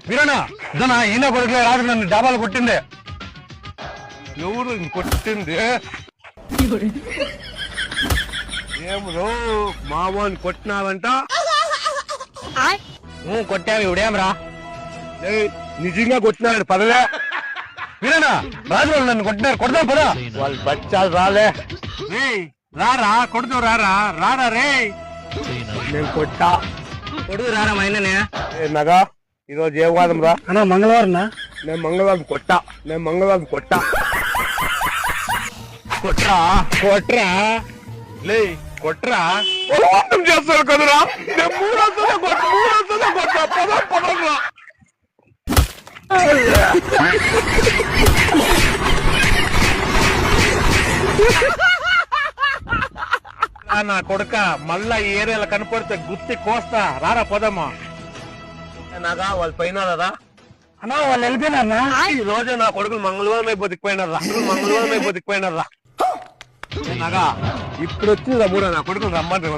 వీరనా ఇదనా ఈయన కొడుకులే రాత్రి నన్ను డాబాలు కొట్టింది. ఎవరు కొట్టింది? ఏమో మామూలు కొట్టినావంట. కొట్టావు ఇవిడేం రా? నిజంగా కొట్టినాడు పదలే. వీరనా రాజు నన్ను కొట్టినారు, కొడదాం పదా. వాళ్ళు బచ్చాలు రాలే. రారా కొడుతూ రారా రారా రే. నేను కొట్టా కొడుకు రారా మైననే. నగా ఈరోజు ఏ వాదం రా అన్నా? మంగళవారం. నేను మంగళవారం కొట్టా. కొట్రా కొట్రా లే కొట్రా. బలవంతం చేస్తారు కదరా. నేను మూడొస్తుందా కొట్టా పదరా. నా కొడుక మళ్ళా ఈ ఏరియాలో కనపడితే గుత్తి కోస్తా. రారా పోదమ్మా. నాగా వాళ్ళు పోయినారా అన్నా? వాళ్ళు వెళ్ళిపోయినారా? ఈ రోజు నా కొడుకులు మంగళవారం అయిపోతికిపోయినారా. నాగా ఇప్పుడు వచ్చిందా మూడో నా కొడుకులు రమ్మంటారు.